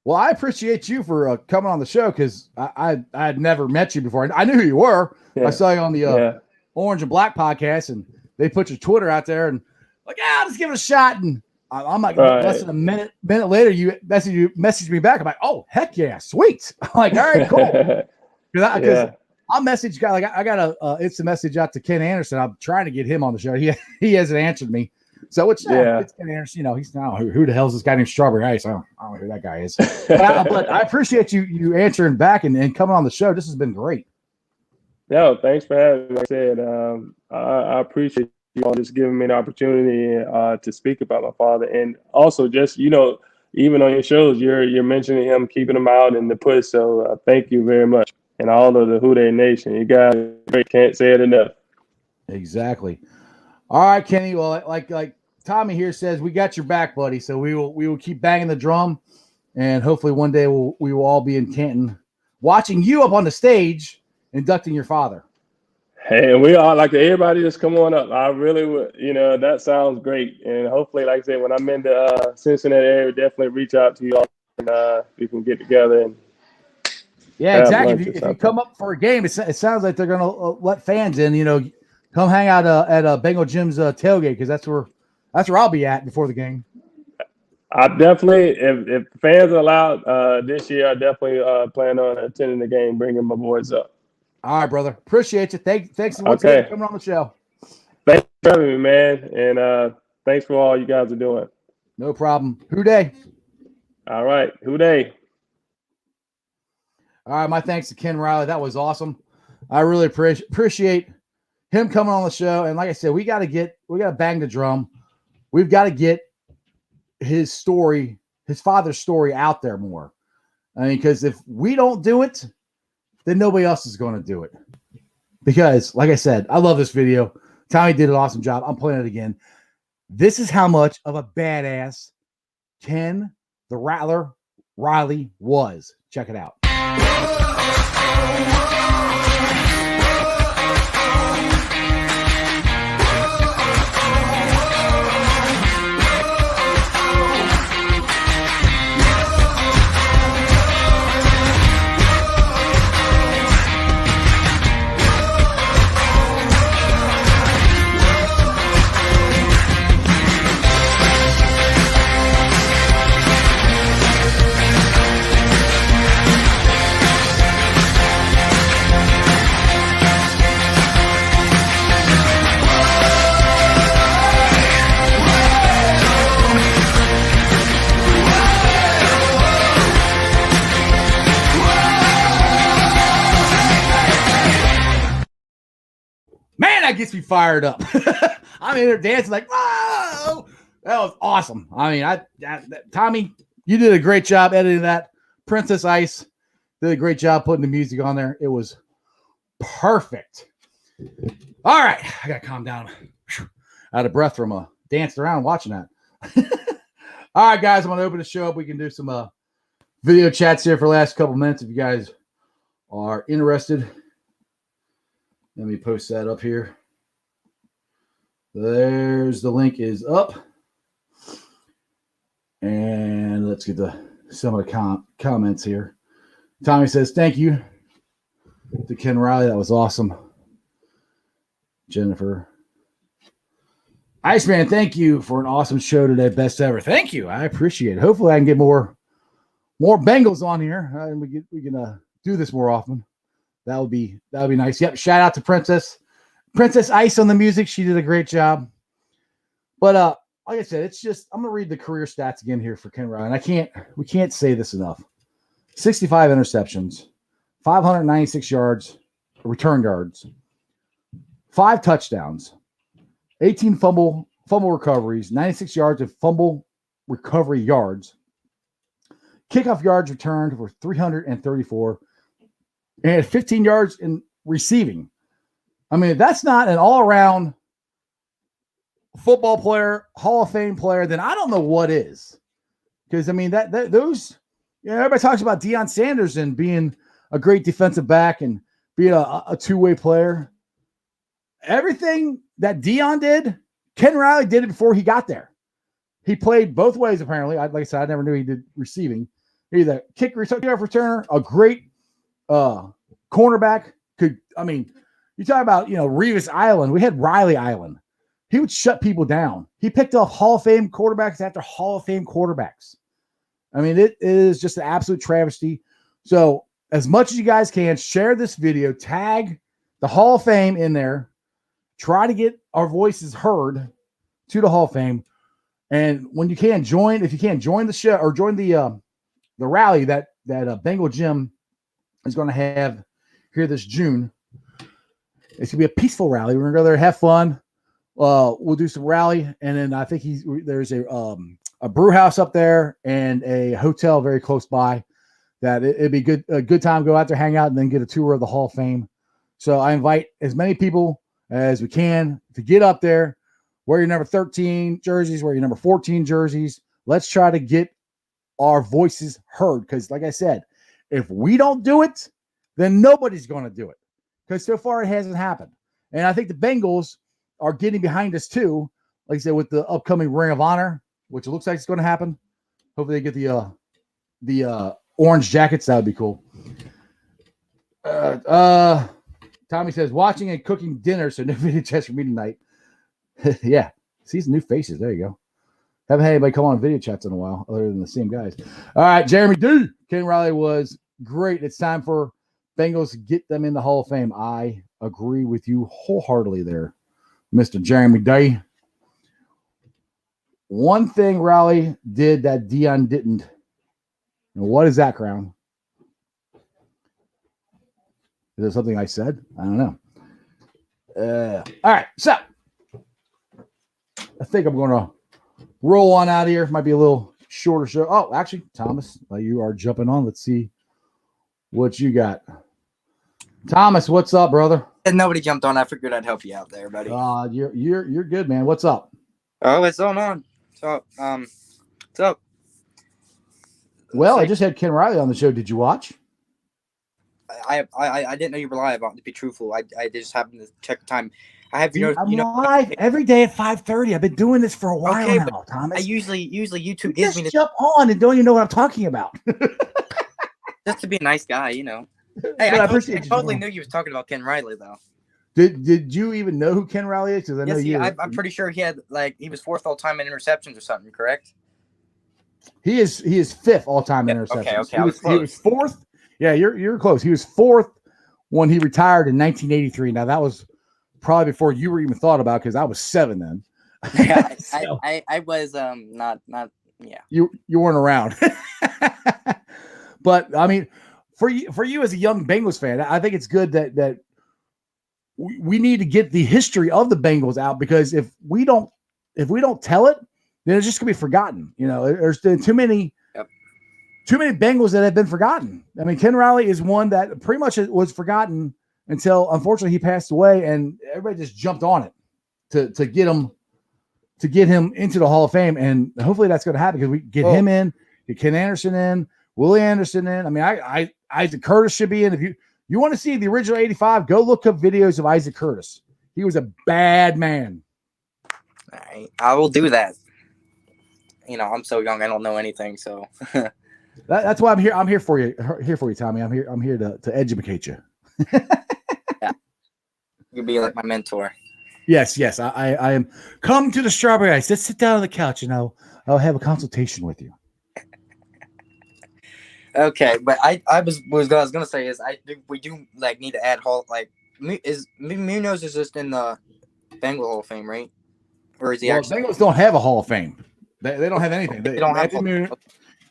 Well, I appreciate you for coming on the show because I had never met you before. I knew who you were. Yeah. I saw you on the Orange and Black podcast, and they put your Twitter out there, and like, let's give it a shot. And I'm like, less than a minute later, you messaged me back. I'm like, oh, heck yeah, sweet. I'm like, all right, cool. Because I'll message guy. Like I got a instant message out to Ken Anderson. I'm trying to get him on the show. He hasn't answered me. So it's Ken Anderson. He's now who the hell is this guy named Strawberry Ice? I don't know who that guy is. but I appreciate you answering back and coming on the show. This has been great. No, thanks for having me. Like I said, I appreciate you all just giving me an opportunity to speak about my father, and also just even on your shows, you're mentioning him, keeping him out in the push. So thank you very much, and all of the Who Dey Nation. You guys can't say it enough. Exactly. All right, Kenny. Well, like Tommy here says, we got your back, buddy. So we will keep banging the drum, and hopefully one day we will all be in Canton watching you up on the stage inducting your father. Hey, we all like everybody just come on up. I really would, that sounds great. And hopefully, like I said, when I'm in the Cincinnati area, definitely reach out to you all and we can get together. And exactly. If you come up for a game, it sounds like they're going to let fans in, come hang out at Bengal Jim's tailgate, because that's where I'll be at before the game. I definitely, if fans are allowed this year, I definitely plan on attending the game, bringing my boys up. All right, brother. Appreciate you. Thanks once again for coming on the show. Thanks for having me, man. And thanks for all you guys are doing. No problem. Who Dey? All right. Who Dey? All right. My thanks to Ken Riley. That was awesome. I really appreciate him coming on the show. And like I said, we got to bang the drum. We've got to get his story, his father's story out there more. I mean, because if we don't do it, then nobody else is going to do it. Because, like I said, I love this video. Tommy did an awesome job. I'm playing it again. This is how much of a badass Ken the Rattler Riley was. Check it out. Man, that gets me fired up. I'm in there dancing like, whoa! That was awesome. I mean, Tommy, you did a great job editing that. Princess Ice did a great job putting the music on there. It was perfect. All right, I got to calm down. Out of breath from dancing around watching that. All right, guys, I'm going to open the show up. We can do some video chats here for the last couple minutes if you guys are interested. Let me post that up here. There's the link is up. And let's get some of the comments here. Tommy says, thank you to Ken Riley. That was awesome. Jennifer. Iceman, thank you for an awesome show today. Best ever. Thank you. I appreciate it. Hopefully I can get more Bengals on here. And we can do this more often. That would be nice. Yep. Shout out to Princess Ice on the music. She did a great job. But like I said, it's just I'm gonna read the career stats again here for Ken Riley. And we can't say this enough. 65 interceptions, 596 yards, return yards, 5 touchdowns, 18 fumble recoveries, 96 yards of fumble recovery yards, kickoff yards returned for 334. And 15 yards in receiving. I mean, if that's not an all-around football player, Hall of Fame player, then I don't know what is. Because, I mean, those, everybody talks about Deion Sanders and being a great defensive back and being a two-way player. Everything that Deion did, Ken Riley did it before he got there. He played both ways, apparently. Like I said, I never knew he did receiving. He's a kick returner, a great cornerback. You talk about, Revis Island. We had Riley Island. He would shut people down. He picked off Hall of Fame quarterbacks after Hall of Fame quarterbacks. I mean, it is just an absolute travesty. So as much as you guys can, share this video, tag the Hall of Fame in there, try to get our voices heard to the Hall of Fame. And when you can join the show or join the rally that Bengal Jim is going to have here this June. It's gonna be a peaceful rally. We're gonna go there, have fun. We'll do some rally, and then I think there's a brew house up there and a hotel very close by. That it'd be a good time to go out there, hang out, and then get a tour of the Hall of Fame. So I invite as many people as we can to get up there. Wear your number 13 jerseys, wear your number 14 jerseys. Let's try to get our voices heard, because, like I said, if we don't do it, then nobody's going to do it, because so far it hasn't happened. And I think the Bengals are getting behind us too, like I said, with the upcoming Ring of Honor, which it looks like it's going to happen. Hopefully they get the orange jackets. That would be cool. Tommy says, watching and cooking dinner, so no video chats for me tonight. Yeah, see some new faces. There you go. Haven't had anybody come on video chats in a while, other than the same guys. All right, Jeremy D. Ken Riley was great. It's time for Bengals to get them in the Hall of Fame. I agree with you wholeheartedly there, Mr. Jeremy D. One thing Riley did that Deion didn't. And what is that, Crown? Is there something I said? I don't know. All right, so I think I'm going to roll on out of here. Might be a little shorter show. Oh, actually, Thomas, you are jumping on. Let's see what you got. Thomas, what's up, brother? And nobody jumped on. I figured I'd help you out there, buddy. You're good, man. What's up? Oh, it's on. So, Well, I just had Ken Riley on the show. Did you watch? I didn't know you were live. To be truthful, I just happened to check the time. I have Dude, I'm live every day at 5:30. I've been doing this for a while now, Thomas. I usually YouTube gives me to jump on and don't even know what I'm talking about. Just to be a nice guy, you know. Hey, I totally knew you was talking about Ken Riley though. Did you even know who Ken Riley is? Because I know you. I'm pretty sure he was fourth all time in interceptions or something. Correct? He is fifth all time in interceptions. Okay, he was fourth. Yeah, you're close. He was fourth when he retired in 1983. Now that was probably before you were even thought about, because I was 7 then. Yeah, so, I was not yeah. You weren't around. But I mean, for you as a young Bengals fan, I think it's good that we need to get the history of the Bengals out, because if we don't tell it, then it's just gonna be forgotten. You know, there's too many Bengals that have been forgotten. I mean, Ken Riley is one that pretty much was forgotten until unfortunately he passed away, and everybody just jumped on it to get him into the Hall of Fame, and hopefully that's going to happen, because we get him in, get Ken Anderson in, Willie Anderson in. I mean, Isaac Curtis should be in. If you want to see the original 85, go look up videos of Isaac Curtis. He was a bad man. All right, I will do that. You know, I'm so young, I don't know anything, so. That's why I'm here. I'm here for you. Here for you, Tommy. I'm here to educate you. Yeah, you'll be like my mentor. Yes. I am. Come to the Strawberry Ice. Let's sit down on the couch and I'll have a consultation with you. Okay, but I was gonna say is we do need to add Munoz is just in the Bengal Hall of Fame, right? Or is he actually? Bengals don't have a Hall of Fame. They don't have anything. They don't have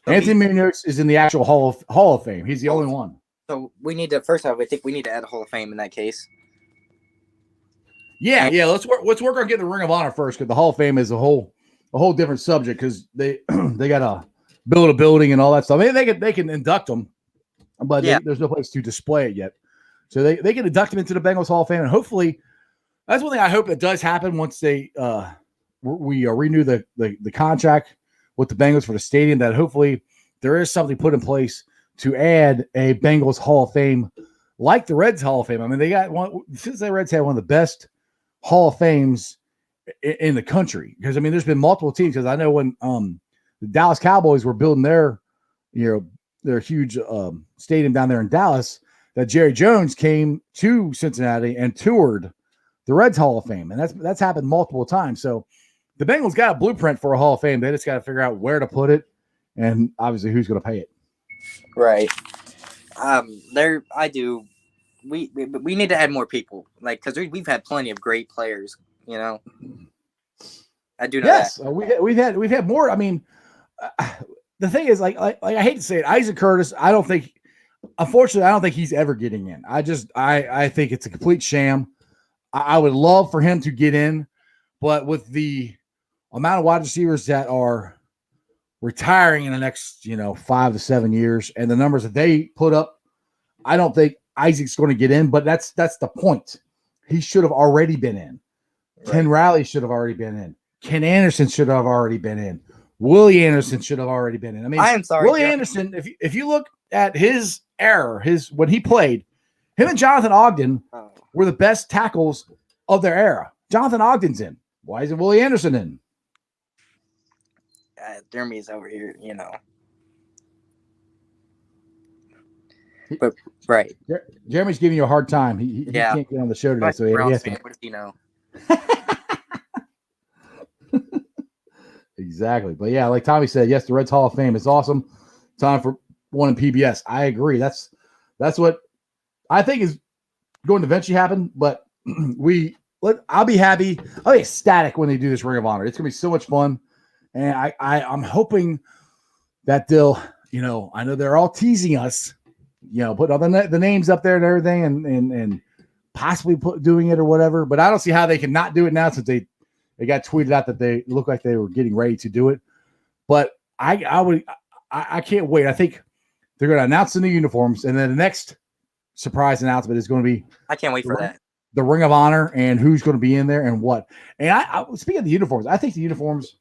Anthony Munoz is in the actual Hall of Fame. He's the only one. So we need to first off, I think we need to add a Hall of Fame in that case. Yeah. Let's work on getting the Ring of Honor first, because the Hall of Fame is a whole different subject, because they gotta build a building and all that stuff. I mean, they can induct them, but there's no place to display it yet. So they can induct them into the Bengals Hall of Fame, and hopefully that's one thing I hope that does happen once we renew the contract with the Bengals for the stadium, that hopefully there is something put in place to add a Bengals Hall of Fame like the Reds Hall of Fame. I mean, they got one, since the Reds had one of the best Hall of Fames in the country, because I mean, there's been multiple teams, because I know when the Dallas Cowboys were building their huge stadium down there in Dallas, that Jerry Jones came to Cincinnati and toured the Reds Hall of Fame, and that's happened multiple times. So the Bengals got a blueprint for a Hall of Fame. They just got to figure out where to put it, and obviously who's going to pay it. Right. We need to add more people, because we've had plenty of great players. You know, I do know that. Yes, we've had more. I mean, the thing is, like I hate to say it, Isaac Curtis, unfortunately, I don't think he's ever getting in. I think it's a complete sham. I would love for him to get in, but with the amount of wide receivers that are retiring in the next 5 to 7 years, and the numbers that they put up, I don't think Isaac's going to get in. But that's the point. He should have already been in. Right. Ken Riley should have already been in. Ken Anderson should have already been in. Willie Anderson should have already been in. I mean, I am sorry, Willie Anderson. If you look at his era, when he played, him and Jonathan Ogden were the best tackles of their era. Jonathan Ogden's in. Why isn't Willie Anderson in? Jeremy's over here, But right, Jeremy's giving you a hard time. He can't get on the show today, so he has to. What does he know? Exactly, but yeah, like Tommy said, yes, the Reds Hall of Fame is awesome. Time for one in PBS. I agree. That's what I think is going to eventually happen. But I'll be happy. I'll be ecstatic when they do this Ring of Honor. It's gonna be so much fun, and I'm hoping that they'll. I know they're all teasing us. Put all the names up there and everything, and possibly doing it or whatever. But I don't see how they can not do it now, since they got tweeted out that they look like they were getting ready to do it. But I can't wait. I think they're going to announce the new uniforms, and then the next surprise announcement is going to be. I can't wait for that. The Ring of Honor and who's going to be in there and what. And I speaking of the uniforms, I think the uniforms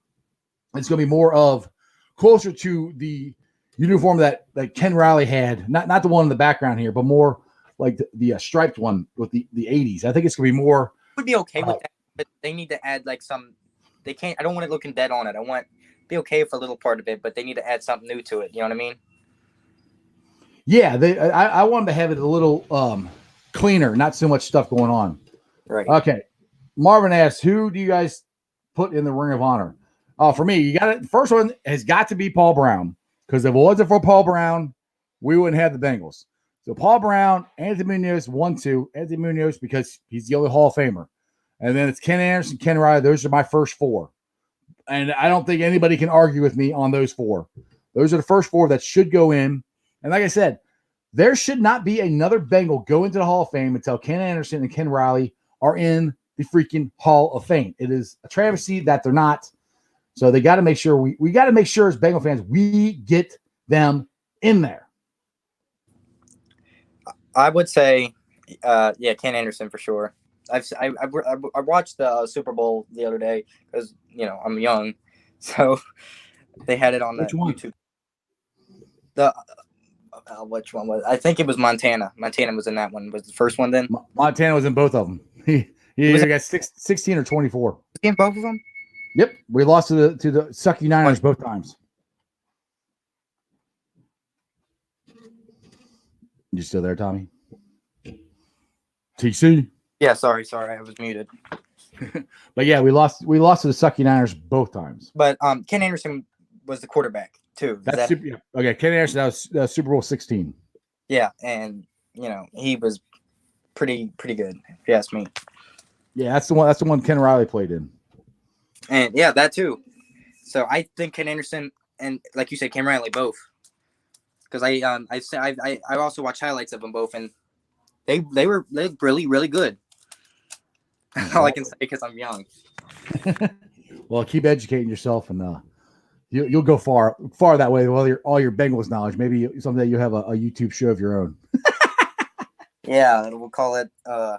it's going to be more of closer to the uniform that Ken Riley had, not the one in the background here, but more like the striped one with the 80s. I think it's gonna be more. Would be okay with that, but they need to add like some. They can't. I don't want it looking dead on it. I want be okay for a little part of it, but they need to add something new to it. You know what I mean? Yeah, I wanted to have it a little cleaner, not so much stuff going on. Right. Okay. Marvin asks, who do you guys put in the Ring of Honor? For me, you got it. The first one has got to be Paul Brown, because if it wasn't for Paul Brown, we wouldn't have the Bengals. So Paul Brown, Anthony Munoz, 1-2. Anthony Munoz, because he's the only Hall of Famer. And then it's Ken Anderson, Ken Riley. Those are my first four. And I don't think anybody can argue with me on those four. Those are the first four that should go in. And like I said, there should not be another Bengal go into the Hall of Fame until Ken Anderson and Ken Riley are in the freaking Hall of Fame. It is a travesty that they're not. So they got to make sure we got to make sure as Bengal fans we get them in there. I would say, Ken Anderson for sure. I watched the Super Bowl the other day because I'm young, so they had it on the YouTube. The which one was? I think it was Montana. Montana was in that one. Was the first one then? Montana was in both of them. He either got 16 or 24. In both of them. Yep, we lost to the Sucky Niners both times. You still there, Tommy? TC? Yeah, sorry, I was muted. But yeah, we lost to the Sucky Niners both times. But Ken Anderson was the quarterback too. Okay, Ken Anderson, that was Super Bowl 16. Yeah, and he was pretty good, if you ask me. Yeah, that's the one Ken Riley played in. And yeah, that too. So I think Ken Anderson and, like you said, Ken Riley both. Because I also watched highlights of them both, and they were really, really good. All I can say, because I'm young. Well, keep educating yourself, and you'll go far that way with all your Bengals knowledge. Maybe someday you'll have a YouTube show of your own. Yeah, we'll call it. I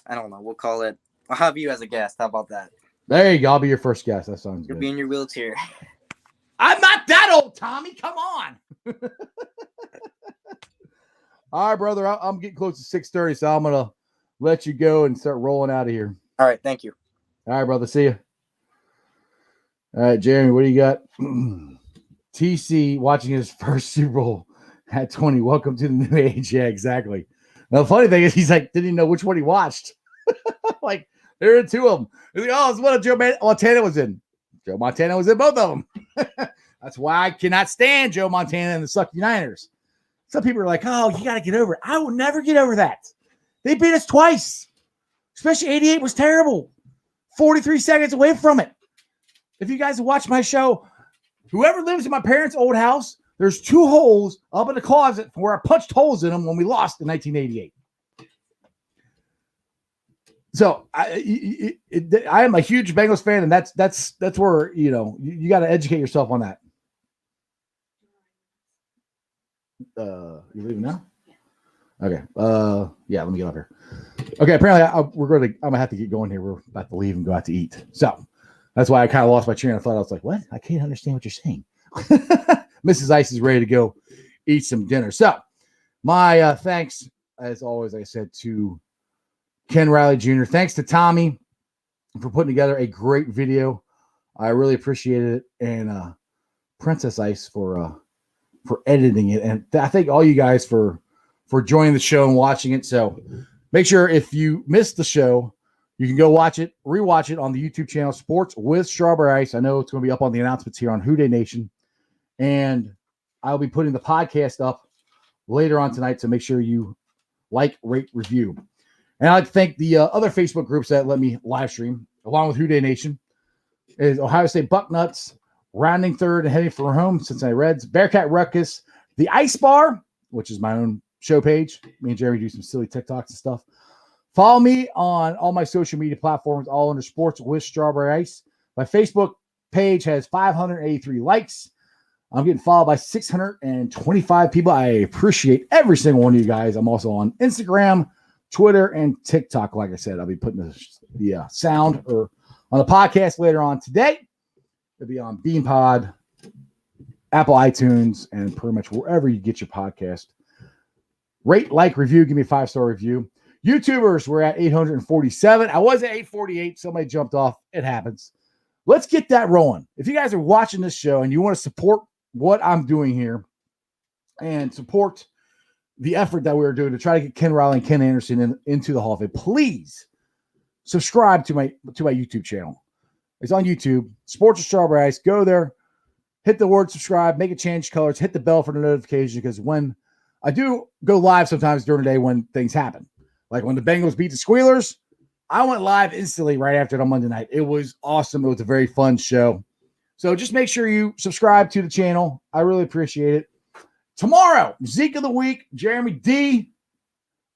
don't know. We'll call it. I'll have you as a guest. How about that? There you go. I'll be your first guest. That sounds good. You'll be in your wheelchair. I'm not that old, Tommy. Come on. All right, brother. I'm getting close to 6:30, so I'm gonna let you go and start rolling out of here. All right. Thank you. All right, brother. See you. All right, Jeremy. What do you got? TC watching his first Super Bowl at 20. Welcome to the new age. Yeah, exactly. Now, the funny thing is, he's like, didn't even know which one he watched. Like, there are two of them. He's like, oh, it's one of Joe Montana was in. Joe Montana was in both of them. That's why I cannot stand Joe Montana and the Sucky Niners. Some people are like, oh, you got to get over it. I will never get over that. They beat us twice. Especially 88 was terrible. 43 seconds away from it. If you guys have watched my show, whoever lives in my parents' old house, there's 2 holes up in the closet where I punched holes in them when we lost in 1988. So I am a huge Bengals fan, and that's where you got to educate yourself on that. You leaving now? Okay. Yeah. Let me get up here. Okay. Apparently, I'm gonna have to get going here. We're about to leave and go out to eat. So that's why I kind of lost my train of thought. I was like, "What? I can't understand what you're saying." Mrs. Ice is ready to go eat some dinner. So my thanks, as always, like I said, to Ken Riley Jr. Thanks to Tommy for putting together a great video. I really appreciated it, and Princess Ice for editing it, and I thank all you guys for joining the show and watching it. So make sure if you missed the show, you can go rewatch it on the YouTube channel Sports with Strawberry Ice. I know it's going to be up on the announcements here on Who Dey Nation, and I'll be putting the podcast up later on tonight. So make sure you like, rate, review. And I'd like to thank the other Facebook groups that let me live stream, along with Who Dey Nation, is Ohio State Bucknuts, Rounding Third and Heading for Home, Cincinnati Reds, Bearcat Ruckus, The Ice Bar, which is my own show page. Me and Jeremy do some silly TikToks and stuff. Follow me on all my social media platforms, all under Sports with Strawberry Ice. My Facebook page has 583 likes. I'm getting followed by 625 people. I appreciate every single one of you guys. I'm also on Instagram, Twitter, and TikTok. Like I said, I'll be putting the sound or on the podcast later on today. It'll be on BeanPod Apple iTunes, and pretty much wherever you get your podcast. Rate, like, review. Give me a 5-star review. YouTubers, we're at 847. I was at 848. Somebody jumped off. It happens. Let's get that rolling. If you guys are watching this show and you want to support what I'm doing here and support the effort that we're doing to try to get Ken Riley and Ken Anderson into the Hall of Fame, please subscribe to my YouTube channel. It's on YouTube. Sports with Strawberry Ice. Go there. Hit the word subscribe. Make it change colors. Hit the bell for the notification, because when I do go live sometimes during the day when things happen, like when the Bengals beat the Squealers, I went live instantly right after it on Monday night. It was awesome. It was a very fun show. So just make sure you subscribe to the channel. I really appreciate it. Tomorrow, Zeke of the Week, Jeremy D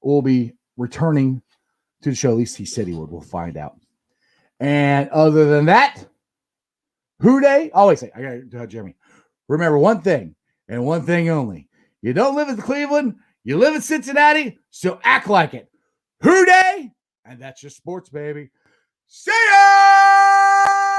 will be returning to the show. At least he said he would. We'll find out. And other than that, Who Day? Always say, I got to tell Jeremy, remember one thing and one thing only. You don't live in Cleveland, you live in Cincinnati, so act like it. Who Day? And that's your sports, baby. See ya!